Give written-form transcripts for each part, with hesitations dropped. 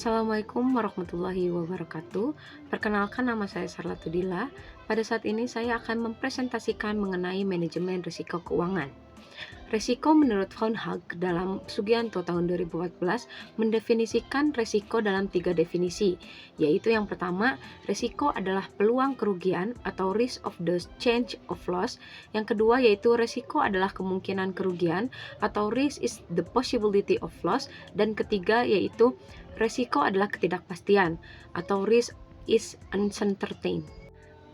Assalamualaikum warahmatullahi wabarakatuh. Perkenalkan, nama saya Sarlatudila. Pada saat ini saya akan mempresentasikan mengenai manajemen risiko keuangan. Risiko menurut Von Hag dalam Sugianto tahun 2014 mendefinisikan risiko dalam 3 definisi, yaitu yang pertama, risiko adalah peluang kerugian atau risk of the change of loss. Yang kedua yaitu risiko adalah kemungkinan kerugian atau risk is the possibility of loss. Dan ketiga yaitu risiko adalah ketidakpastian atau risk is uncertain.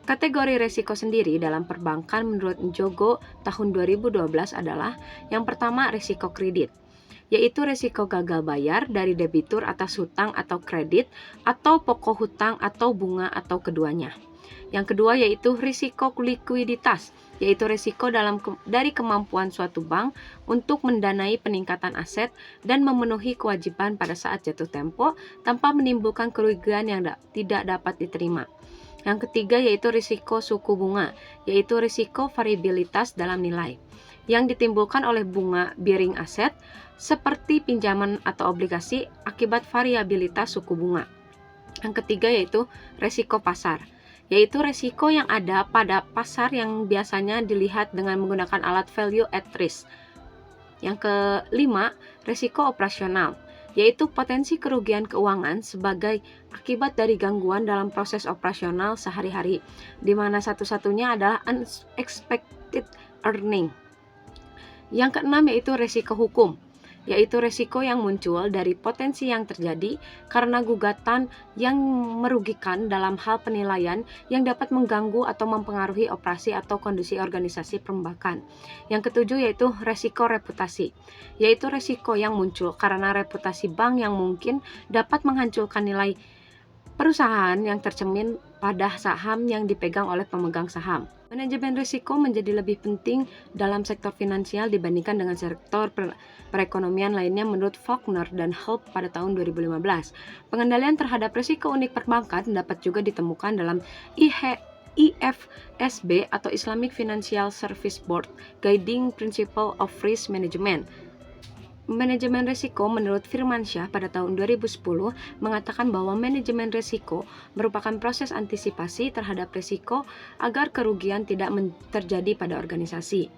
Kategori resiko sendiri dalam perbankan menurut Njogo tahun 2012 adalah yang pertama risiko kredit, yaitu risiko gagal bayar dari debitur atas hutang atau kredit atau pokok hutang atau bunga atau keduanya. Yang kedua yaitu risiko likuiditas, yaitu risiko dari kemampuan suatu bank untuk mendanai peningkatan aset dan memenuhi kewajiban pada saat jatuh tempo tanpa menimbulkan kerugian yang tidak dapat diterima. Yang ketiga yaitu risiko suku bunga, yaitu risiko variabilitas dalam nilai yang ditimbulkan oleh bunga bearing aset seperti pinjaman atau obligasi akibat variabilitas suku bunga. Yang ketiga yaitu risiko pasar, yaitu risiko yang ada pada pasar yang biasanya dilihat dengan menggunakan alat value at risk. Yang kelima, risiko operasional, yaitu potensi kerugian keuangan sebagai akibat dari gangguan dalam proses operasional sehari-hari, di mana satu-satunya adalah unexpected earning. Yang keenam yaitu risiko hukum, yaitu risiko yang muncul dari potensi yang terjadi karena gugatan yang merugikan dalam hal penilaian yang dapat mengganggu atau mempengaruhi operasi atau kondisi organisasi perbankan. Yang ketujuh yaitu risiko reputasi, yaitu risiko yang muncul karena reputasi bank yang mungkin dapat menghancurkan nilai perusahaan yang tercermin pada saham yang dipegang oleh pemegang saham. Manajemen risiko menjadi lebih penting dalam sektor finansial dibandingkan dengan sektor perekonomian lainnya menurut Faulkner dan Help pada tahun 2015. Pengendalian terhadap risiko unik perbankan dapat juga ditemukan dalam IFSB atau Islamic Financial Service Board Guiding Principle of Risk Management. Manajemen risiko menurut Firmansyah pada tahun 2010 mengatakan bahwa manajemen risiko merupakan proses antisipasi terhadap risiko agar kerugian tidak terjadi pada organisasi.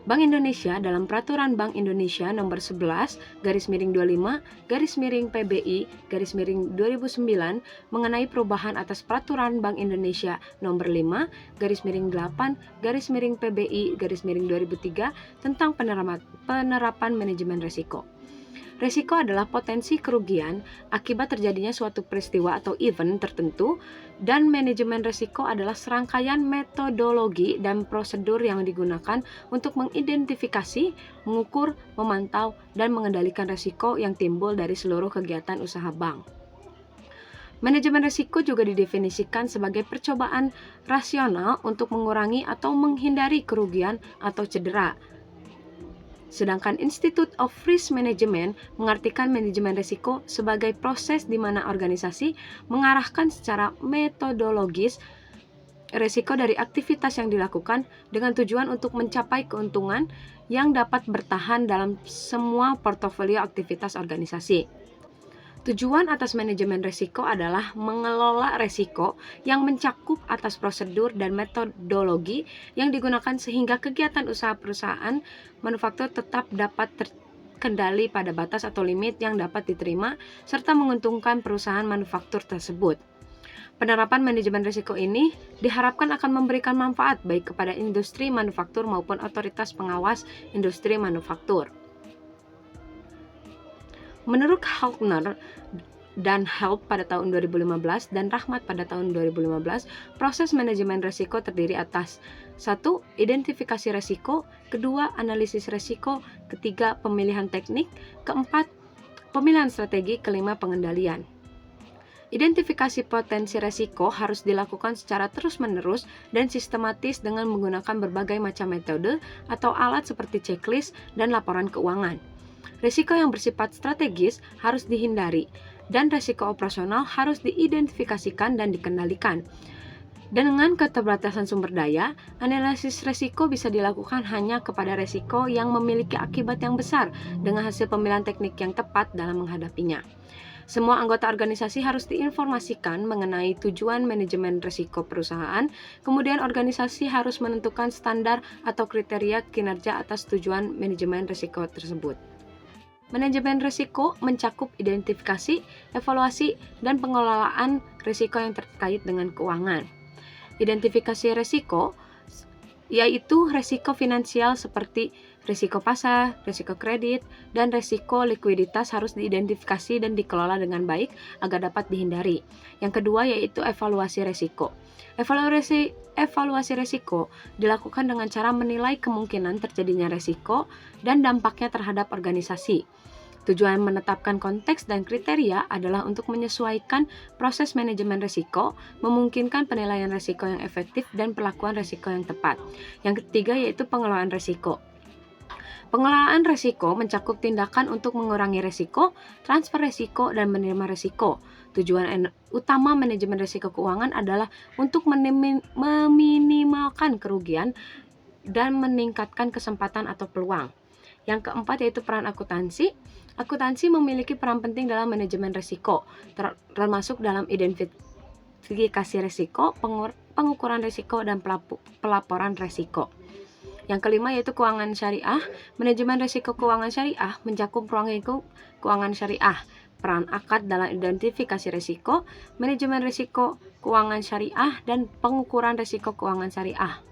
Bank Indonesia dalam Peraturan Bank Indonesia Nomor 11/25/PBI/2009 mengenai perubahan atas Peraturan Bank Indonesia Nomor 5/8/PBI/2003 tentang penerapan manajemen risiko. Risiko adalah potensi kerugian akibat terjadinya suatu peristiwa atau event tertentu, dan manajemen risiko adalah serangkaian metodologi dan prosedur yang digunakan untuk mengidentifikasi, mengukur, memantau, dan mengendalikan risiko yang timbul dari seluruh kegiatan usaha bank. Manajemen risiko juga didefinisikan sebagai percobaan rasional untuk mengurangi atau menghindari kerugian atau cedera. Sedangkan Institute of Risk Management mengartikan manajemen risiko sebagai proses di mana organisasi mengarahkan secara metodologis risiko dari aktivitas yang dilakukan dengan tujuan untuk mencapai keuntungan yang dapat bertahan dalam semua portofolio aktivitas organisasi. Tujuan atas manajemen risiko adalah mengelola risiko yang mencakup atas prosedur dan metodologi yang digunakan sehingga kegiatan usaha perusahaan manufaktur tetap dapat terkendali pada batas atau limit yang dapat diterima serta menguntungkan perusahaan manufaktur tersebut. Penerapan manajemen risiko ini diharapkan akan memberikan manfaat baik kepada industri manufaktur maupun otoritas pengawas industri manufaktur. Menurut Faulkner dan Help pada tahun 2015 dan Rahmat pada tahun 2015, proses manajemen risiko terdiri atas 1. Identifikasi risiko, 2. Analisis risiko, 3. Pemilihan teknik, 4. Pemilihan strategi, 5. Pengendalian. Identifikasi potensi risiko harus dilakukan secara terus-menerus dan sistematis dengan menggunakan berbagai macam metode atau alat seperti checklist dan laporan keuangan. Risiko yang bersifat strategis harus dihindari, dan risiko operasional harus diidentifikasikan dan dikendalikan. Dengan keterbatasan sumber daya, analisis risiko bisa dilakukan hanya kepada risiko yang memiliki akibat yang besar dengan hasil pemilihan teknik yang tepat dalam menghadapinya. Semua anggota organisasi harus diinformasikan mengenai tujuan manajemen risiko perusahaan. Kemudian organisasi harus menentukan standar atau kriteria kinerja atas tujuan manajemen risiko tersebut. Manajemen risiko mencakup identifikasi, evaluasi, dan pengelolaan risiko yang terkait dengan keuangan. Identifikasi risiko yaitu risiko finansial seperti risiko pasar, risiko kredit, dan risiko likuiditas harus diidentifikasi dan dikelola dengan baik agar dapat dihindari. Yang kedua yaitu evaluasi risiko. Evaluasi risiko dilakukan dengan cara menilai kemungkinan terjadinya risiko dan dampaknya terhadap organisasi. Tujuan menetapkan konteks dan kriteria adalah untuk menyesuaikan proses manajemen risiko, memungkinkan penilaian risiko yang efektif dan perlakuan risiko yang tepat. Yang ketiga yaitu pengelolaan risiko. Pengelolaan risiko mencakup tindakan untuk mengurangi risiko, transfer risiko, dan menerima risiko. Tujuan utama manajemen risiko keuangan adalah untuk meminimalkan kerugian dan meningkatkan kesempatan atau peluang. Yang keempat yaitu peran akuntansi. Akuntansi memiliki peran penting dalam manajemen risiko, termasuk dalam identifikasi risiko, pengukuran risiko, dan pelaporan risiko. Yang kelima yaitu keuangan syariah. Manajemen risiko keuangan syariah mencakup ruang lingkup keuangan syariah, peran akad dalam identifikasi risiko, manajemen risiko keuangan syariah, dan pengukuran risiko keuangan syariah.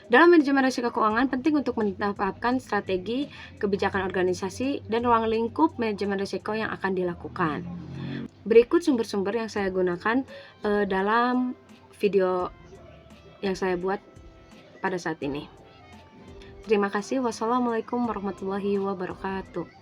Dalam manajemen risiko keuangan penting untuk menetapkan strategi, kebijakan organisasi, dan ruang lingkup manajemen risiko yang akan dilakukan. Berikut sumber-sumber yang saya gunakan dalam video yang saya buat pada saat ini. Terima kasih. Wassalamualaikum warahmatullahi wabarakatuh.